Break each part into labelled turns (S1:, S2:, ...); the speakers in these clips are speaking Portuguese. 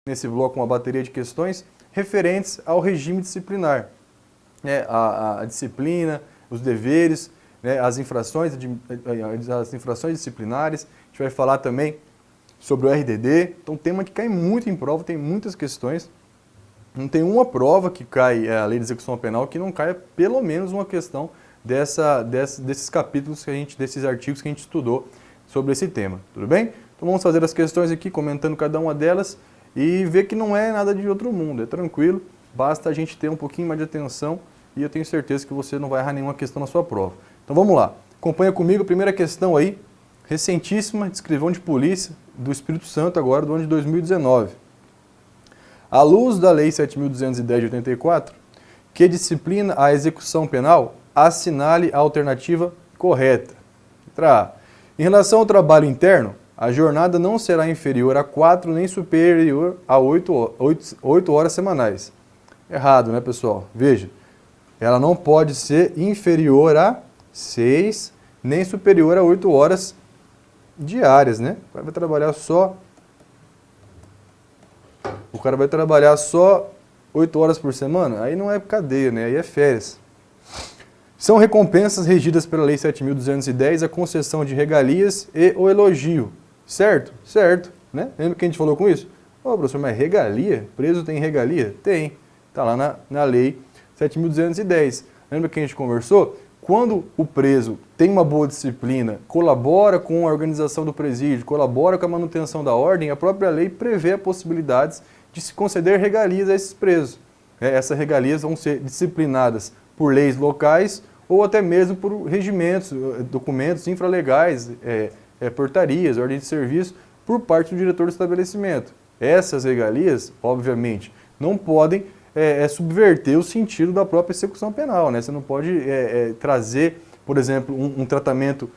S1: nesse bloco uma bateria de questões referentes ao regime disciplinar. A disciplina, os deveres, né, as infrações disciplinares. A gente vai falar também sobre o RDD. Então, tema que cai muito em prova, tem muitas questões. Não tem uma prova que cai a lei de execução penal que não caia pelo menos uma questão desses capítulos, desses artigos que a gente estudou sobre esse tema. Tudo bem? Então vamos fazer as questões aqui, comentando cada uma delas e ver que não é nada de outro mundo, é tranquilo, basta a gente ter um pouquinho mais de atenção e eu tenho certeza que você não vai errar nenhuma questão na sua prova. Então vamos lá, acompanha comigo a primeira questão aí, recentíssima, de escrivão de polícia do Espírito Santo agora, do ano de 2019. À luz da Lei 7.210 de 84, que disciplina a execução penal, assinale a alternativa correta. Letra A. Em relação ao trabalho interno, a jornada não será inferior a 4 nem superior a 8 horas semanais. Errado, né, pessoal? Veja, ela não pode ser inferior a 6 nem superior a 8 horas diárias, né? O cara vai trabalhar só 8 horas por semana? Aí não é cadeia, né? Aí é férias. São recompensas regidas pela Lei 7.210 a concessão de regalias e o elogio. Certo? Certo. Né? Lembra que a gente falou com isso? Ô, professor, mas regalia? Preso tem regalia? Tem. Está lá na Lei 7.210. Lembra que a gente conversou? Quando o preso tem uma boa disciplina, colabora com a organização do presídio, colabora com a manutenção da ordem, a própria lei prevê a possibilidade de se conceder regalias a esses presos. Essas regalias vão ser disciplinadas por leis locais ou até mesmo por regimentos, documentos infralegais, portarias, ordem de serviço, por parte do diretor do estabelecimento. Essas regalias, obviamente, não podem subverter o sentido da própria execução penal, né? Você não pode trazer, por exemplo, um tratamento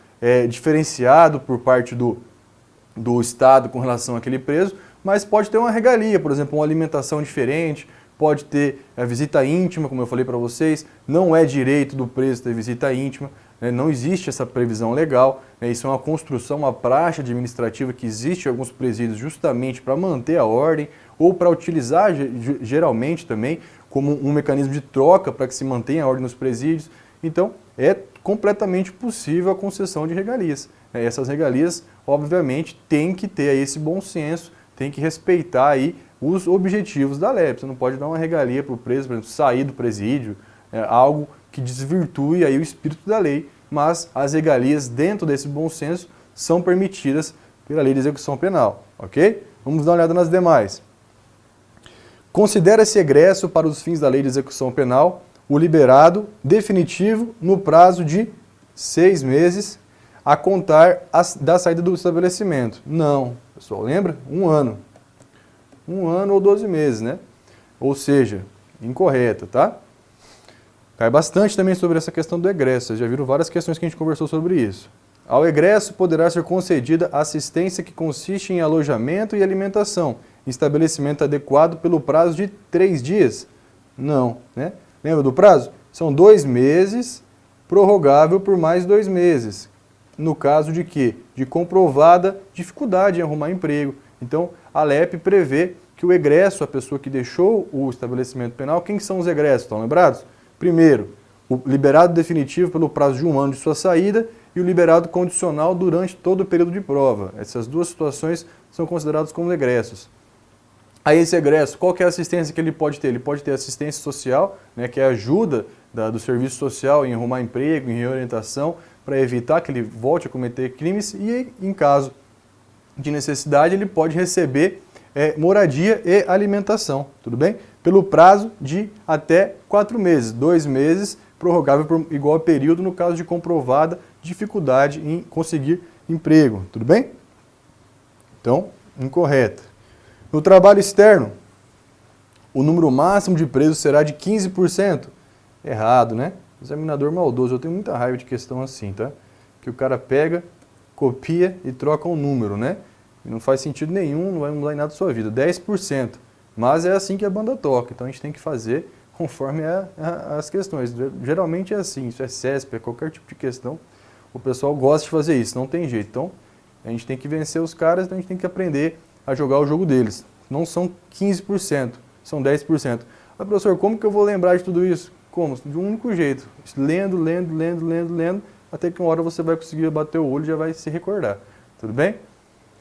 S1: diferenciado por parte do Estado com relação àquele preso, mas pode ter uma regalia, por exemplo, uma alimentação diferente, pode ter a visita íntima, como eu falei para vocês, não é direito do preso ter visita íntima, né? Não existe essa previsão legal, né? Isso é uma construção, uma praxe administrativa que existe em alguns presídios justamente para manter a ordem ou para utilizar geralmente também como um mecanismo de troca para que se mantenha a ordem nos presídios. Então, é completamente possível a concessão de regalias. Essas regalias, obviamente, têm que ter aí esse bom senso, tem que respeitar aí os objetivos da lei. Você não pode dar uma regalia para o preso, por exemplo, sair do presídio, algo que desvirtue aí o espírito da lei, mas as regalias dentro desse bom senso são permitidas pela Lei de Execução Penal, ok? Vamos dar uma olhada nas demais. Considera-se egresso para os fins da Lei de Execução Penal o liberado definitivo no prazo de 6 meses a contar da saída do estabelecimento. Não, pessoal, lembra? 1 ano. 1 ano ou 12 meses, né? Ou seja, incorreta, tá? Cai bastante também sobre essa questão do egresso. Vocês já viram várias questões que a gente conversou sobre isso. Ao egresso poderá ser concedida assistência que consiste em alojamento e alimentação, em estabelecimento adequado pelo prazo de 3 dias. Não, né? Lembra do prazo? São 2 meses, prorrogável por mais 2 meses. No caso de quê? De comprovada dificuldade em arrumar emprego. Então, a LEP prevê que o egresso, a pessoa que deixou o estabelecimento penal, quem são os egressos? Estão lembrados? Primeiro, o liberado definitivo pelo prazo de 1 ano de sua saída e o liberado condicional durante todo o período de prova. Essas duas situações são consideradas como egressos. Aí esse egresso, qual que é a assistência que ele pode ter? Ele pode ter assistência social, né, que é a ajuda do serviço social em arrumar emprego, em reorientação, para evitar que ele volte a cometer crimes e, em caso de necessidade, ele pode receber moradia e alimentação, tudo bem? Pelo prazo de até 4 meses, 2 meses, prorrogável por igual período no caso de comprovada dificuldade em conseguir emprego, tudo bem? Então, incorreta. No trabalho externo, o número máximo de presos será de 15%. Errado, né? Examinador maldoso, eu tenho muita raiva de questão assim, tá? Que o cara pega, copia e troca um número, né? E não faz sentido nenhum, não vai mudar em nada a sua vida. 10%. Mas é assim que a banda toca, então a gente tem que fazer conforme as questões. Geralmente é assim, isso é CESP, é qualquer tipo de questão. O pessoal gosta de fazer isso, não tem jeito. Então, a gente tem que vencer os caras, então a gente tem que aprender a jogar o jogo deles. não são 15%, são 10%. Mas, professor, como que eu vou lembrar de tudo isso? Como? De um único jeito, lendo, até que uma hora você vai conseguir bater o olho e já vai se recordar. Tudo bem?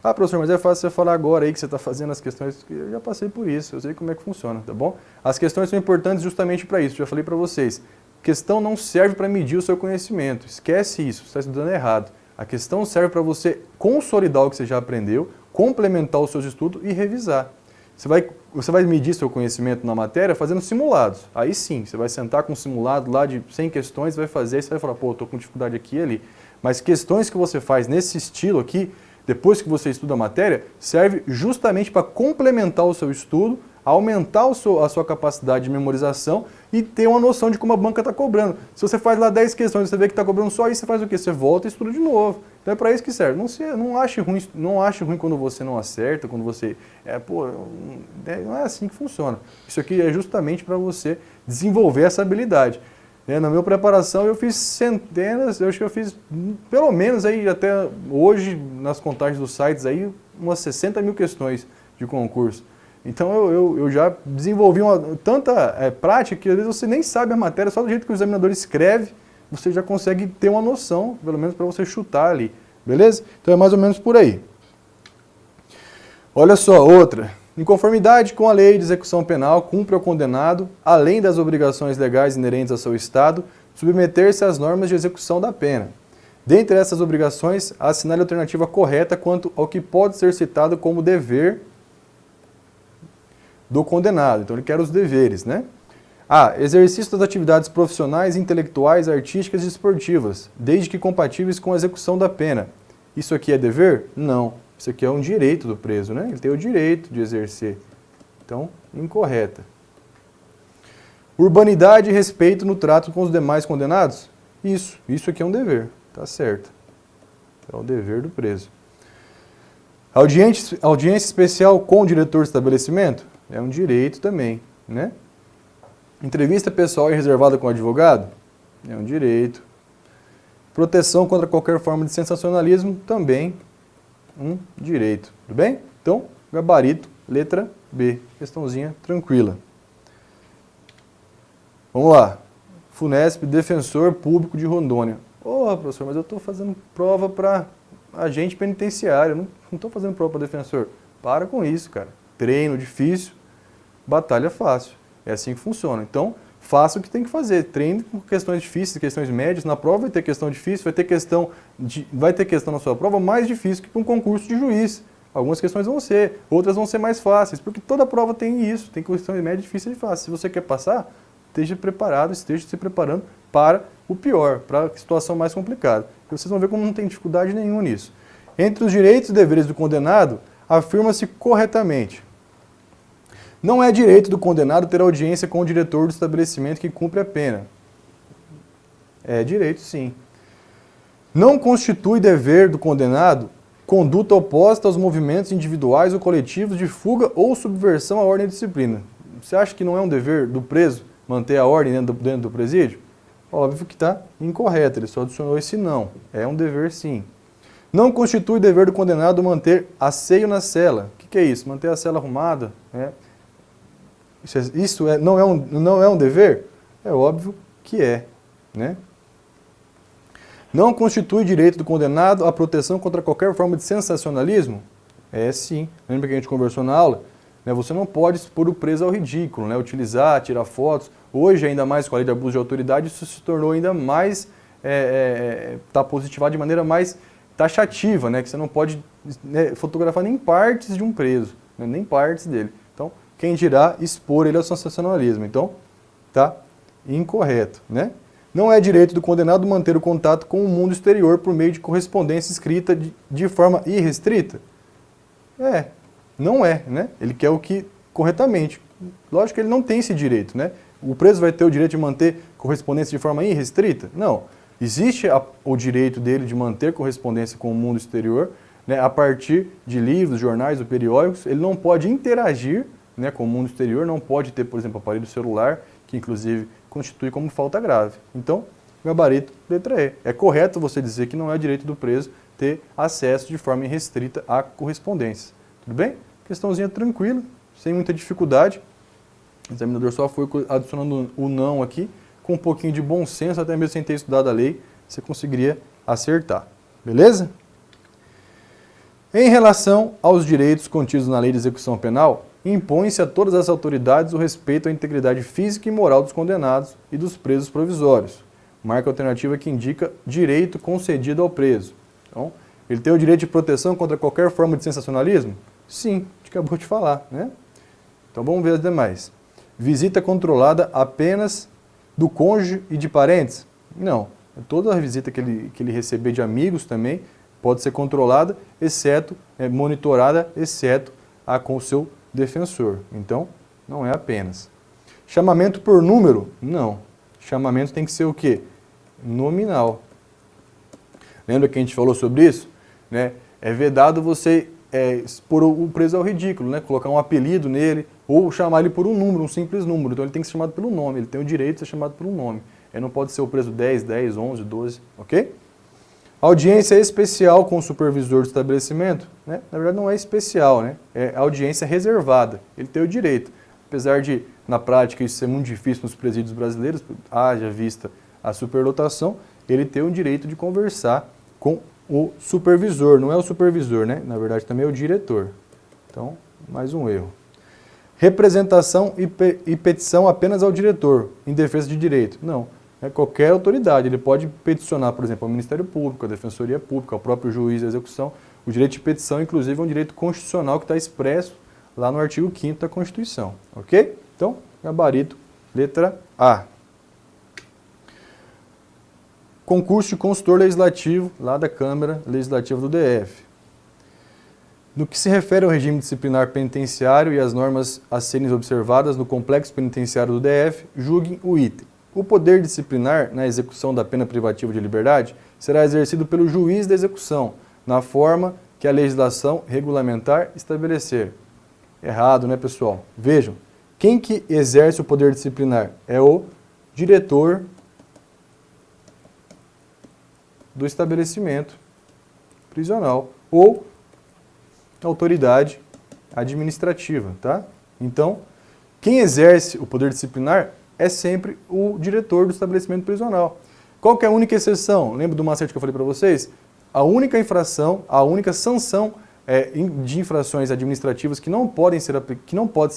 S1: Ah, professor, mas é fácil você falar agora aí que você está fazendo as questões. Eu já passei por isso, eu sei como é que funciona, tá bom? As questões são importantes justamente para isso, já falei para vocês. Questão não serve para medir o seu conhecimento, esquece isso, você está estudando errado. A questão serve para você consolidar o que você já aprendeu, complementar os seus estudos e revisar. Você vai medir seu conhecimento na matéria fazendo simulados. Aí sim, você vai sentar com um simulado lá de 100 questões, vai fazer, e você vai falar, pô, estou com dificuldade aqui e ali. Mas questões que você faz nesse estilo aqui, depois que você estuda a matéria, serve justamente para complementar o seu estudo, aumentar a sua capacidade de memorização e ter uma noção de como a banca está cobrando. Se você faz lá 10 questões e você vê que está cobrando só isso, você faz o quê? Você volta e estuda de novo. Então é para isso que serve. Não ache ruim quando você não acerta, quando você... não é assim que funciona. Isso aqui é justamente para você desenvolver essa habilidade. Na minha preparação eu fiz centenas, eu acho que eu fiz pelo menos aí até hoje, nas contagens dos sites, aí, umas 60 mil questões de concurso. Então eu já desenvolvi tanta prática que às vezes você nem sabe a matéria, só do jeito que o examinador escreve, você já consegue ter uma noção, pelo menos para você chutar ali, beleza? Então é mais ou menos por aí. Olha só, outra. Em conformidade com a lei de execução penal, cumpre ao condenado, além das obrigações legais inerentes ao seu Estado, submeter-se às normas de execução da pena. Dentre essas obrigações, assinale a alternativa correta quanto ao que pode ser citado como dever do condenado. Então ele quer os deveres, né? A. Exercício das atividades profissionais, intelectuais, artísticas e esportivas, desde que compatíveis com a execução da pena. Isso aqui é dever? Não. Isso aqui é um direito do preso, né? Ele tem o direito de exercer. Então, incorreta. Urbanidade e respeito no trato com os demais condenados? Isso aqui é um dever, tá certo. É o dever do preso. Audiência especial com o diretor do estabelecimento? É um direito também, né? Entrevista pessoal e reservada com o advogado? É um direito. Proteção contra qualquer forma de sensacionalismo? Também um direito. Tudo bem? Então, gabarito, letra B. Questãozinha tranquila. Vamos lá. FUNESP, Defensor Público de Rondônia. Professor, mas eu estou fazendo prova para agente penitenciário, não estou fazendo prova para defensor. Para com isso, cara. Treino difícil, batalha fácil. É assim que funciona. Então, faça o que tem que fazer. Treine com questões difíceis, questões médias. Na prova vai ter questão difícil, vai ter questão na sua prova mais difícil que para um concurso de juiz. Algumas questões vão ser, outras vão ser mais fáceis, porque toda prova tem isso, tem questões médias, difíceis e fáceis. Se você quer passar, esteja preparado, esteja se preparando para o pior, para a situação mais complicada. E vocês vão ver como não tem dificuldade nenhuma nisso. Entre os direitos e deveres do condenado, afirma-se corretamente. Não é direito do condenado ter audiência com o diretor do estabelecimento que cumpre a pena. É direito, sim. Não constitui dever do condenado conduta oposta aos movimentos individuais ou coletivos de fuga ou subversão à ordem e disciplina. Você acha que não é um dever do preso manter a ordem dentro do presídio? Óbvio que está incorreto, ele só adicionou esse não. É um dever, sim. Não constitui dever do condenado manter asseio na cela. O que é isso? Manter a cela arrumada, né? Isso não é um dever? É óbvio que é, né? Não constitui direito do condenado a proteção contra qualquer forma de sensacionalismo? É sim. Lembra que a gente conversou na aula? Você não pode expor o preso ao ridículo, né? Utilizar, tirar fotos. Hoje, ainda mais com a lei de abuso de autoridade, isso se tornou ainda mais, tá positivado de maneira mais taxativa, né? Que você não pode fotografar nem partes de um preso, né? Nem partes dele. Então, quem dirá expor ele ao sensacionalismo? Então, tá incorreto, né? Não é direito do condenado manter o contato com o mundo exterior por meio de correspondência escrita de forma irrestrita? Não é, né? Ele quer o que corretamente. Lógico que ele não tem esse direito, né? O preso vai ter o direito de manter correspondência de forma irrestrita? Não. Existe o direito dele de manter correspondência com o mundo exterior, né, a partir de livros, jornais ou periódicos. Ele não pode interagir, né, com o mundo exterior, não pode ter, por exemplo, aparelho celular, que inclusive constitui como falta grave. Então, gabarito, letra E. É correto você dizer que não é direito do preso ter acesso de forma irrestrita à correspondência. Tudo bem? Questãozinha tranquila, sem muita dificuldade. O examinador só foi adicionando o não aqui, com um pouquinho de bom senso, até mesmo sem ter estudado a lei, você conseguiria acertar. Beleza? Em relação aos direitos contidos na Lei de Execução Penal, impõe-se a todas as autoridades o respeito à integridade física e moral dos condenados e dos presos provisórios. Marca alternativa que indica direito concedido ao preso. Então, ele tem o direito de proteção contra qualquer forma de sensacionalismo? Sim, a gente acabou de falar, né? Então vamos ver as demais. Visita controlada apenas do cônjuge e de parentes? Não. Toda a visita que ele receber de amigos também pode ser controlada, exceto, monitorada, exceto a com o seu defensor. Então, não é apenas. Chamamento por número? Não. Chamamento tem que ser o quê? Nominal. Lembra que a gente falou sobre isso? Né? É vedado você expor o preso ao ridículo, né? Colocar um apelido nele, ou chamar ele por um número, um simples número. Então ele tem que ser chamado pelo nome, ele tem o direito de ser chamado por um nome. Ele não pode ser o preso 10, 10, 11, 12, ok? Audiência especial com o supervisor do estabelecimento, né? Na verdade não é especial, né? É audiência reservada, ele tem o direito. Apesar de, na prática, isso ser muito difícil nos presídios brasileiros, haja vista a superlotação, ele tem o direito de conversar com o supervisor, não é o supervisor, né? Na verdade também é o diretor. Então, mais um erro. Representação e petição apenas ao diretor, em defesa de direito. Não. Qualquer autoridade, ele pode peticionar, por exemplo, ao Ministério Público, à Defensoria Pública, ao próprio juiz da execução. O direito de petição, inclusive, é um direito constitucional que está expresso lá no artigo 5º da Constituição. Ok? Então, gabarito, letra A. Concurso de consultor legislativo, lá da Câmara Legislativa do DF. No que se refere ao regime disciplinar penitenciário e às normas a serem observadas no complexo penitenciário do DF, julguem o item. O poder disciplinar na execução da pena privativa de liberdade será exercido pelo juiz da execução, na forma que a legislação regulamentar estabelecer. Errado, né, pessoal? Vejam, quem que exerce o poder disciplinar? É o diretor do estabelecimento prisional ou autoridade administrativa, tá? Então, quem exerce o poder disciplinar é sempre o diretor do estabelecimento prisional. Qual que é a única exceção? Lembra do macete que eu falei para vocês? A única infração, a única sanção de infrações administrativas que não pode ser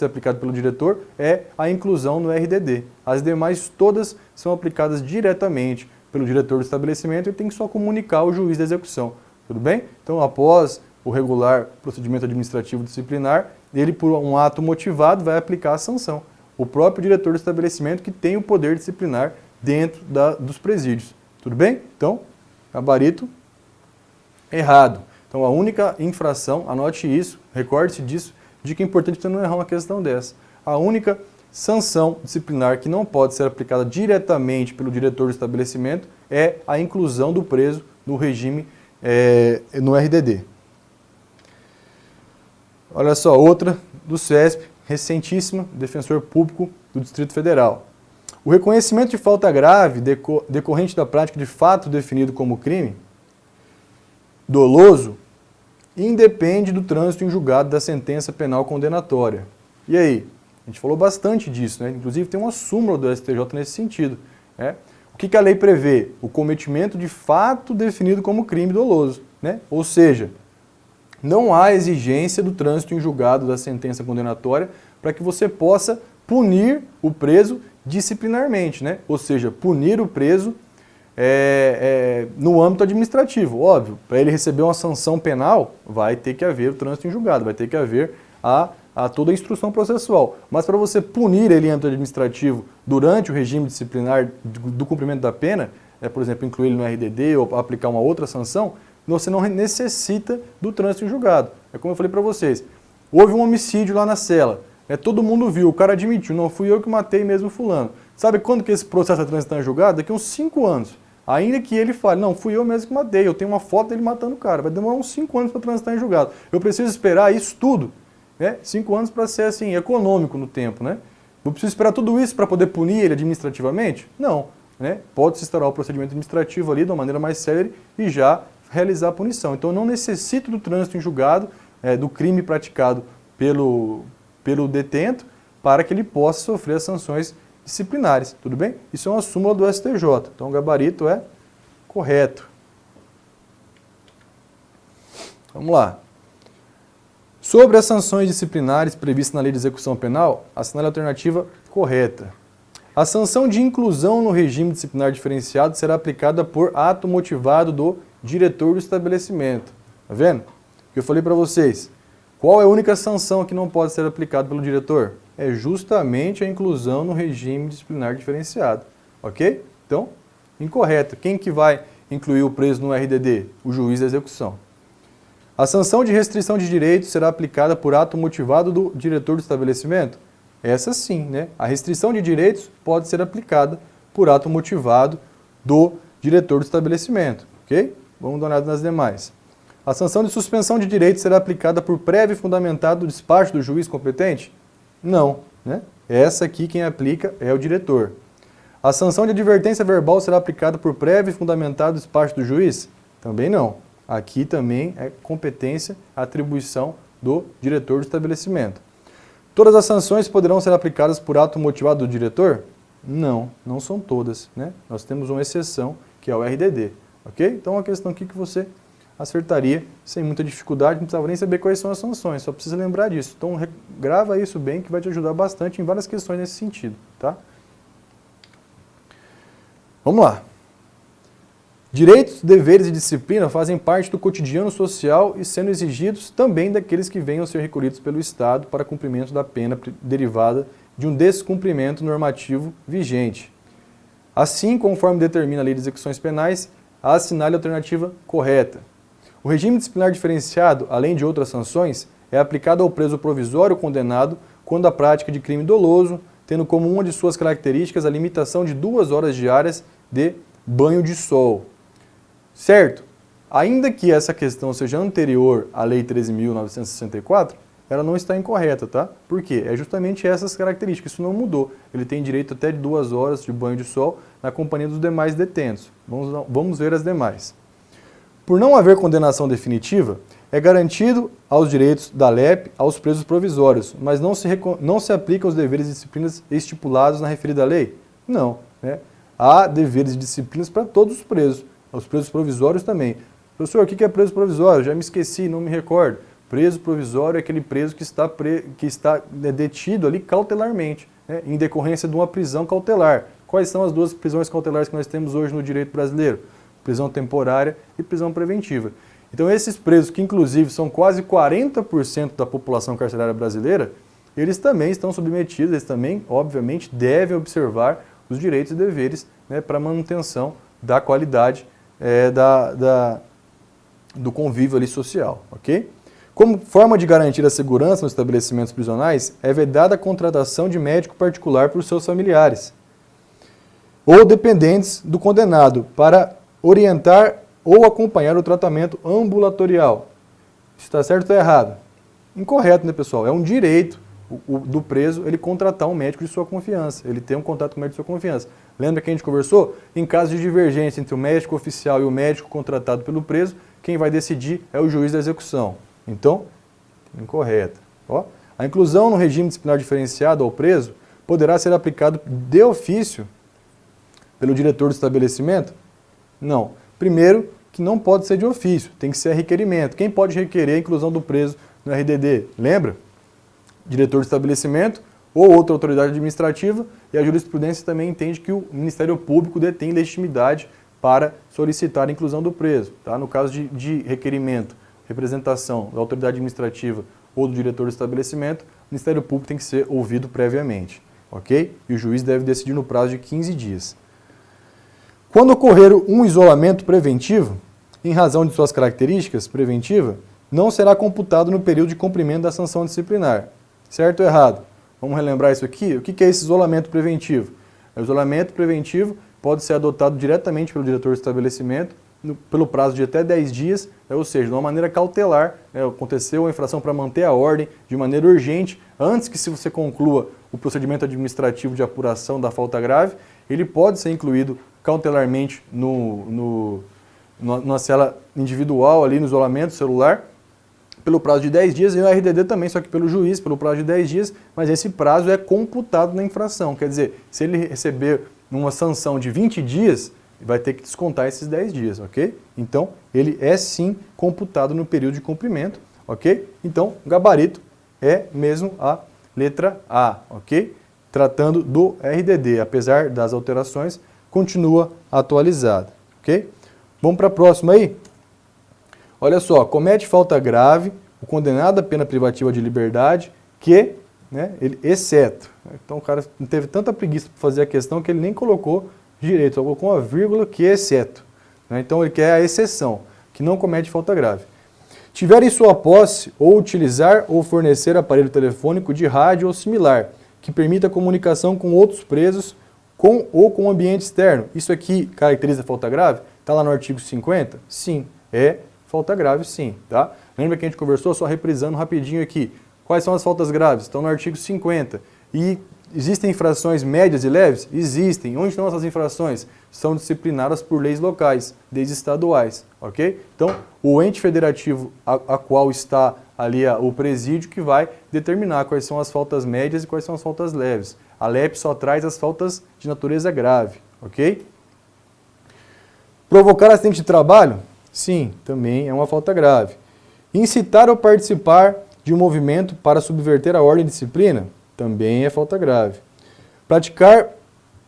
S1: aplicado pelo diretor é a inclusão no RDD. As demais todas são aplicadas diretamente pelo diretor do estabelecimento e tem que só comunicar ao juiz da execução. Tudo bem? Então, após o regular procedimento administrativo disciplinar, ele, por um ato motivado, vai aplicar a sanção. O próprio diretor do estabelecimento que tem o poder disciplinar dentro dos presídios. Tudo bem? Então, gabarito errado. Então, a única infração, anote isso, recorde-se disso, dica importante para você não errar uma questão dessa. A única sanção disciplinar que não pode ser aplicada diretamente pelo diretor do estabelecimento é a inclusão do preso no regime no RDD. Olha só, outra do CESP, recentíssima, defensor público do Distrito Federal. O reconhecimento de falta grave decorrente da prática de fato definido como crime doloso independe do trânsito em julgado da sentença penal condenatória. E aí? A gente falou bastante disso, né? Inclusive tem uma súmula do STJ nesse sentido. Né? O que a lei prevê? O cometimento de fato definido como crime doloso. Né? Ou seja, não há exigência do trânsito em julgado da sentença condenatória para que você possa punir o preso disciplinarmente, né? Ou seja, punir o preso no âmbito administrativo. Óbvio, para ele receber uma sanção penal, vai ter que haver o trânsito em julgado, vai ter que haver toda a instrução processual. Mas para você punir ele em âmbito administrativo durante o regime disciplinar do cumprimento da pena, por exemplo, incluir ele no RDD ou aplicar uma outra sanção, você não necessita do trânsito em julgado. É como eu falei para vocês, houve um homicídio lá na cela, todo mundo viu, o cara admitiu, não fui eu que matei mesmo fulano. Sabe quando que esse processo vai transitar em julgado? Daqui uns 5 anos. Ainda que ele fale, não, fui eu mesmo que matei, eu tenho uma foto dele matando o cara, vai demorar uns 5 anos para transitar em julgado. Eu preciso esperar isso tudo, 5 anos para ser assim, econômico no tempo, né? Eu preciso esperar tudo isso para poder punir ele administrativamente? Não, né? Pode-se instaurar o procedimento administrativo ali de uma maneira mais célere e já realizar a punição. Então, eu não necessito do trânsito em julgado do crime praticado pelo pelo detento para que ele possa sofrer as sanções disciplinares, tudo bem? Isso é uma súmula do STJ, então o gabarito é correto. Vamos lá. Sobre as sanções disciplinares previstas na Lei de Execução Penal, assinale a alternativa correta. A sanção de inclusão no regime disciplinar diferenciado será aplicada por ato motivado do diretor do estabelecimento. Tá vendo? O que eu falei para vocês. Qual é a única sanção que não pode ser aplicada pelo diretor? É justamente a inclusão no regime disciplinar diferenciado. Ok? Então, incorreto. Quem que vai incluir o preso no RDD? O juiz da execução. A sanção de restrição de direitos será aplicada por ato motivado do diretor do estabelecimento? Essa sim, né? A restrição de direitos pode ser aplicada por ato motivado do diretor do estabelecimento, ok? Vamos dar uma olhada nas demais. A sanção de suspensão de direitos será aplicada por prévio e fundamentado despacho do juiz competente? Não, né? Essa aqui quem aplica é o diretor. A sanção de advertência verbal será aplicada por prévio e fundamentado despacho do juiz? Também não. Aqui também é competência, atribuição do diretor do estabelecimento. Todas as sanções poderão ser aplicadas por ato motivado do diretor? Não, não são todas, né? Nós temos uma exceção, que é o RDD, ok? Então, é uma questão aqui que você acertaria sem muita dificuldade, não precisava nem saber quais são as sanções, só precisa lembrar disso. Então, grava isso bem, que vai te ajudar bastante em várias questões nesse sentido, tá? Vamos lá. Direitos, deveres e disciplina fazem parte do cotidiano social e sendo exigidos também daqueles que venham a ser recolhidos pelo Estado para cumprimento da pena derivada de um descumprimento normativo vigente. Assim, conforme determina a Lei de Execuções Penais, assinale a alternativa correta. O regime disciplinar diferenciado, além de outras sanções, é aplicado ao preso provisório condenado quando a prática de crime doloso, tendo como uma de suas características a limitação de 2 horas diárias de banho de sol. Certo? Ainda que essa questão seja anterior à Lei 13.964, ela não está incorreta, tá? Por quê? É justamente essas características, isso não mudou. Ele tem direito até de 2 horas de banho de sol na companhia dos demais detentos. Vamos ver as demais. Por não haver condenação definitiva, é garantido aos direitos da LEP aos presos provisórios, mas não se aplicam os deveres e disciplinas estipulados na referida lei? Não, né? Há deveres e disciplinas para todos os presos. Os presos provisórios também. Professor, o que é preso provisório? Já me esqueci, não me recordo. Preso provisório é aquele preso que está detido ali cautelarmente, né, em decorrência de uma prisão cautelar. Quais são as 2 prisões cautelares que nós temos hoje no direito brasileiro? Prisão temporária e prisão preventiva. Então esses presos, que inclusive são quase 40% da população carcerária brasileira, eles também estão submetidos, eles também, obviamente, devem observar os direitos e deveres, né, para manutenção da qualidade do convívio ali social, ok? Como forma de garantir a segurança nos estabelecimentos prisionais, é vedada a contratação de médico particular por seus familiares ou dependentes do condenado para orientar ou acompanhar o tratamento ambulatorial. Está certo ou está errado? Incorreto, né, pessoal? É um direito do preso ele contratar um médico de sua confiança, ele tem um contato com o médico de sua confiança. Lembra que a gente conversou? Em caso de divergência entre o médico oficial e o médico contratado pelo preso, quem vai decidir é o juiz da execução. Então, incorreto. Ó, a inclusão no regime disciplinar diferenciado ao preso poderá ser aplicado de ofício pelo diretor do estabelecimento? Não. Primeiro, que não pode ser de ofício, tem que ser a requerimento. Quem pode requerer a inclusão do preso no RDD? Lembra? Diretor do estabelecimento ou outra autoridade administrativa, e a jurisprudência também entende que o Ministério Público detém legitimidade para solicitar a inclusão do preso. Tá? No caso de requerimento, representação da autoridade administrativa ou do diretor do estabelecimento, o Ministério Público tem que ser ouvido previamente, ok? E o juiz deve decidir no prazo de 15 dias. Quando ocorrer um isolamento preventivo, em razão de suas características preventiva, não será computado no período de cumprimento da sanção disciplinar. Certo ou errado? Vamos relembrar isso aqui? O que é esse isolamento preventivo? O isolamento preventivo pode ser adotado diretamente pelo diretor do estabelecimento pelo prazo de até 10 dias, ou seja, de uma maneira cautelar, aconteceu a infração para manter a ordem de maneira urgente, antes que se você conclua o procedimento administrativo de apuração da falta grave, ele pode ser incluído cautelarmente numa cela individual, ali no isolamento celular, pelo prazo de 10 dias, e o RDD também, só que pelo juiz, pelo prazo de 10 dias, mas esse prazo é computado na infração. Quer dizer, se ele receber uma sanção de 20 dias, vai ter que descontar esses 10 dias, ok? Então, ele é sim computado no período de cumprimento, ok? Então, o gabarito é mesmo a letra A, ok? Tratando do RDD, apesar das alterações, continua atualizado, ok? Vamos para a próxima aí? Olha só, comete falta grave o condenado à pena privativa de liberdade que, né, ele, exceto. Então o cara não teve tanta preguiça para fazer a questão que ele nem colocou direito, só colocou uma vírgula que é exceto. Né? Então ele quer a exceção, que não comete falta grave. Tiver em sua posse ou utilizar ou fornecer aparelho telefônico de rádio ou similar, que permita comunicação com outros presos com ou com o ambiente externo. Isso aqui caracteriza falta grave? Está lá no artigo 50? Sim, é falta grave sim, tá? Lembra que a gente conversou? Só reprisando rapidinho aqui. Quais são as faltas graves? Estão no artigo 50. E existem infrações médias e leves? Existem. Onde estão essas infrações? São disciplinadas por leis locais, leis estaduais, ok? Então, o ente federativo a qual está ali o presídio que vai determinar quais são as faltas médias e quais são as faltas leves. A LEP só traz as faltas de natureza grave, ok? Provocar acidente de trabalho? Sim, também é uma falta grave. Incitar ou participar de um movimento para subverter a ordem e disciplina? Também é falta grave. Praticar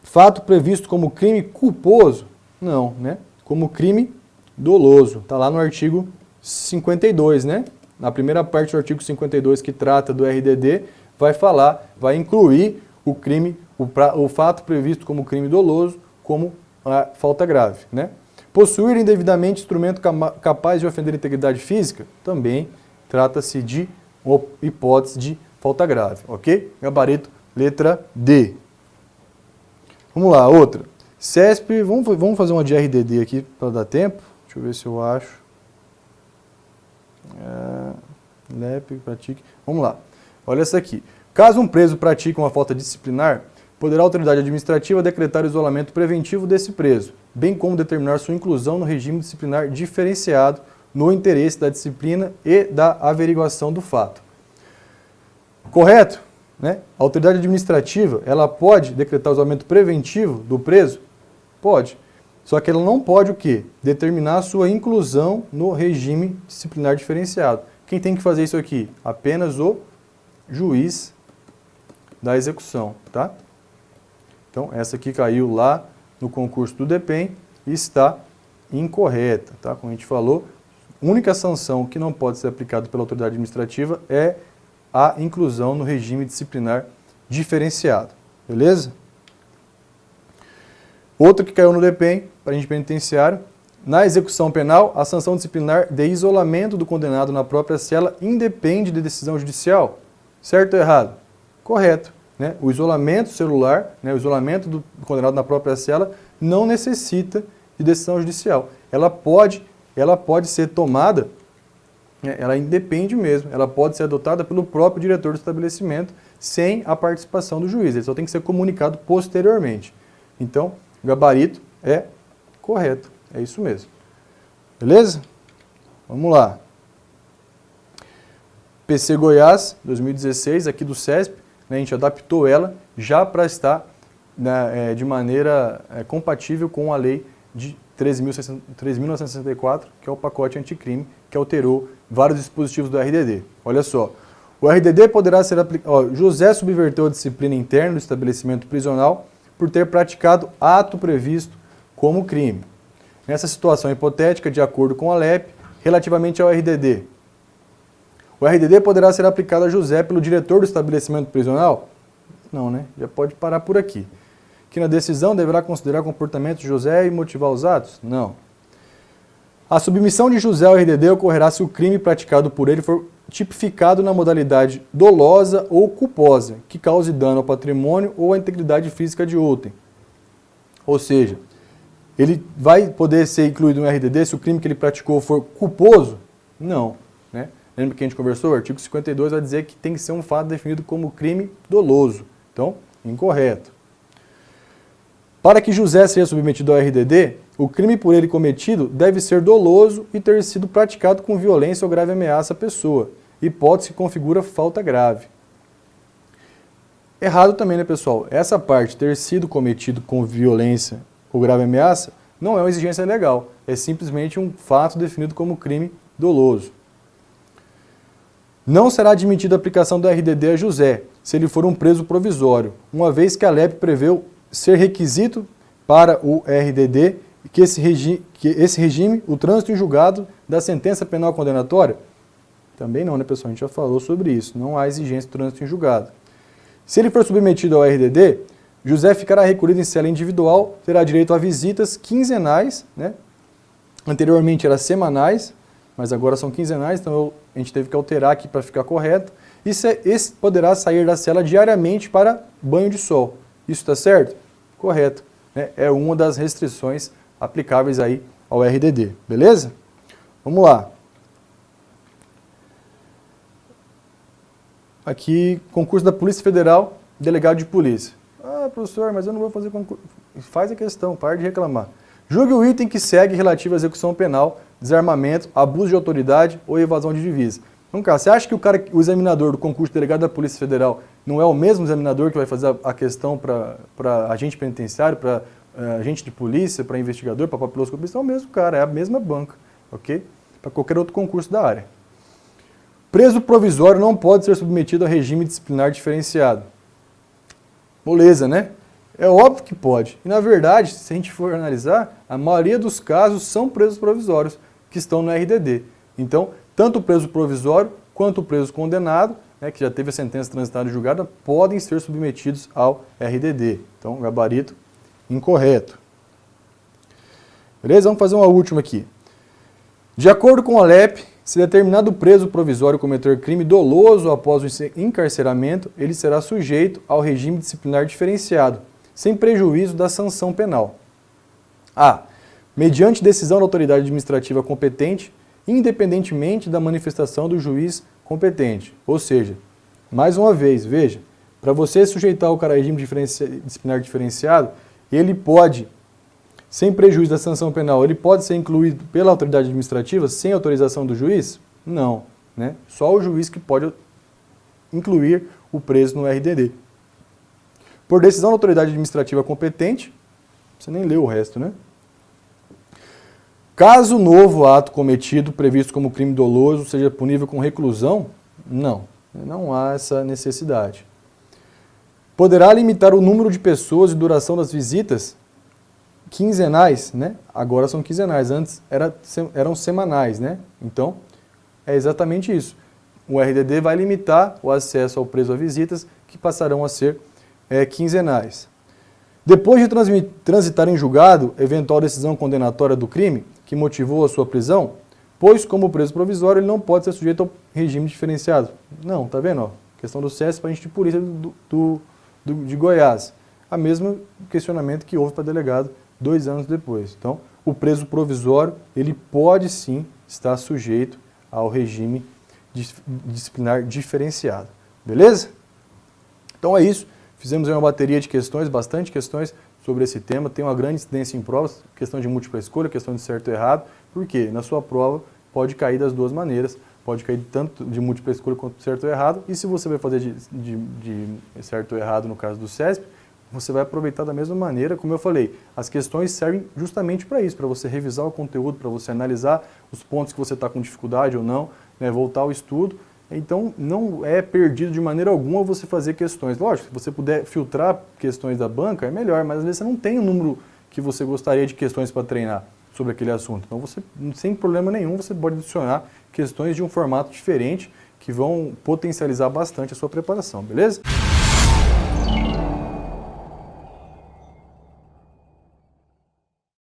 S1: fato previsto como crime culposo? Não, né? Como crime doloso. Está lá no artigo 52, né? Na primeira parte do artigo 52, que trata do RDD, vai incluir o crime, o fato previsto como crime doloso, como a falta grave, né? Possuir indevidamente instrumento capaz de ofender a integridade física? Também trata-se de uma hipótese de falta grave, ok? Gabarito, letra D. Vamos lá, outra. CESP, vamos fazer uma de RDD aqui para dar tempo. Deixa eu ver se eu acho. LEP, pratique. Vamos lá. Olha essa aqui. Caso um preso pratique uma falta disciplinar, poderá a autoridade administrativa decretar o isolamento preventivo desse preso, bem como determinar sua inclusão no regime disciplinar diferenciado no interesse da disciplina e da averiguação do fato. Correto? Né? A autoridade administrativa, ela pode decretar o isolamento preventivo do preso? Pode. Só que ela não pode o quê? Determinar a sua inclusão no regime disciplinar diferenciado. Quem tem que fazer isso aqui? Apenas o juiz da execução, tá? Então, essa aqui caiu lá no concurso do DEPEN e está incorreta, tá? Como a gente falou, a única sanção que não pode ser aplicada pela autoridade administrativa é a inclusão no regime disciplinar diferenciado, beleza? Outra que caiu no DEPEN, para a gente penitenciário, na execução penal, a sanção disciplinar de isolamento do condenado na própria cela independe de decisão judicial. Certo ou errado? Correto. Né? O isolamento celular, né, o isolamento do condenado na própria cela não necessita de decisão judicial. Ela pode ser tomada, né, ela independe mesmo, ela pode ser adotada pelo próprio diretor do estabelecimento sem a participação do juiz, ele só tem que ser comunicado posteriormente. Então, o gabarito é correto, é isso mesmo. Beleza? Vamos lá. PC Goiás, 2016, aqui do CESP, né, a gente adaptou ela já para estar, né, de maneira compatível com a lei de 13.964, que é o pacote anticrime, que alterou vários dispositivos do RDD. Olha só, o RDD poderá ser aplicado... José subverteu a disciplina interna do estabelecimento prisional por ter praticado ato previsto como crime. Nessa situação hipotética, de acordo com a LEP, relativamente ao RDD, o RDD poderá ser aplicado a José pelo diretor do estabelecimento prisional? Não, né? Já pode parar por aqui. Que na decisão deverá considerar o comportamento de José e motivar os atos? Não. A submissão de José ao RDD ocorrerá se o crime praticado por ele for tipificado na modalidade dolosa ou culposa, que cause dano ao patrimônio ou à integridade física de outrem. Ou seja, ele vai poder ser incluído no RDD se o crime que ele praticou for culposo? Não. Né? Lembra que a gente conversou? O artigo 52 vai dizer que tem que ser um fato definido como crime doloso. Então, incorreto. Para que José seja submetido ao RDD, o crime por ele cometido deve ser doloso e ter sido praticado com violência ou grave ameaça à pessoa. Hipótese que configura falta grave. Errado também, né, pessoal? Essa parte, ter sido cometido com violência ou grave ameaça, não é uma exigência legal. É simplesmente um fato definido como crime doloso. Não será admitida a aplicação do RDD a José, se ele for um preso provisório, uma vez que a LEP preveu ser requisito para o RDD que esse regime, o trânsito em julgado da sentença penal condenatória? Também não, né, pessoal? A gente já falou sobre isso. Não há exigência de trânsito em julgado. Se ele for submetido ao RDD, José ficará recolhido em cela individual, terá direito a visitas quinzenais, né? Anteriormente era semanais, mas agora são quinzenais, então a gente teve que alterar aqui para ficar correto. E esse poderá sair da cela diariamente para banho de sol. Isso está certo? Correto. Né? É uma das restrições aplicáveis aí ao RDD. Beleza? Vamos lá. Aqui, concurso da Polícia Federal, delegado de polícia. Ah, professor, mas eu não vou fazer concurso. Faz a questão, pare de reclamar. Julgue o item que segue relativo à execução penal, desarmamento, abuso de autoridade ou evasão de divisa. Então, cara, você acha que o examinador do concurso de delegado da Polícia Federal não é o mesmo examinador que vai fazer a questão para agente penitenciário, para agente de polícia, para investigador, para papiloscopista? É o mesmo cara, é a mesma banca, ok? Para qualquer outro concurso da área. Preso provisório não pode ser submetido a regime disciplinar diferenciado. Moleza, né? É óbvio que pode. E, na verdade, se a gente for analisar, a maioria dos casos são presos provisórios que estão no RDD. Então, tanto o preso provisório quanto o preso condenado, né, que já teve a sentença transitada e julgada, podem ser submetidos ao RDD. Então, gabarito incorreto. Beleza? Vamos fazer uma última aqui. De acordo com a LEP, se determinado preso provisório cometer crime doloso após o encarceramento, ele será sujeito ao regime disciplinar diferenciado, sem prejuízo da sanção penal. A. Mediante decisão da autoridade administrativa competente, independentemente da manifestação do juiz competente. Ou seja, mais uma vez, veja, para você sujeitar o cara a regime disciplinar diferenciado, ele pode, sem prejuízo da sanção penal, ele pode ser incluído pela autoridade administrativa sem autorização do juiz? Não, né? Só o juiz que pode incluir o preso no RDD. Por decisão da autoridade administrativa competente, você nem leu o resto, né? Caso o novo ato cometido, previsto como crime doloso, seja punível com reclusão, não há essa necessidade. Poderá limitar o número de pessoas e duração das visitas quinzenais, né? Agora são quinzenais, antes eram semanais, né? Então, é exatamente isso. O RDD vai limitar o acesso ao preso a visitas, que passarão a ser quinzenais. Depois de transitar em julgado eventual decisão condenatória do crime que motivou a sua prisão, pois como preso provisório ele não pode ser sujeito ao regime diferenciado. Não, tá vendo? Ó, questão do SESP para a gente de polícia de Goiás. A mesmo questionamento que houve para delegado 2 anos depois. Então, o preso provisório, ele pode sim estar sujeito ao regime disciplinar diferenciado. Beleza? Então é isso. Fizemos uma bateria de questões, bastante questões sobre esse tema. Tem uma grande incidência em provas, questão de múltipla escolha, questão de certo e errado. Por quê? Na sua prova pode cair das duas maneiras. Pode cair tanto de múltipla escolha quanto de certo ou errado. E se você vai fazer de certo ou errado no caso do CESP, você vai aproveitar da mesma maneira. Como eu falei, as questões servem justamente para isso, para você revisar o conteúdo, para você analisar os pontos que você está com dificuldade ou não, né, voltar ao estudo. Então, não é perdido de maneira alguma você fazer questões. Lógico, se você puder filtrar questões da banca, é melhor, mas às vezes você não tem o número que você gostaria de questões para treinar sobre aquele assunto. Então, você, sem problema nenhum, você pode adicionar questões de um formato diferente que vão potencializar bastante a sua preparação, beleza?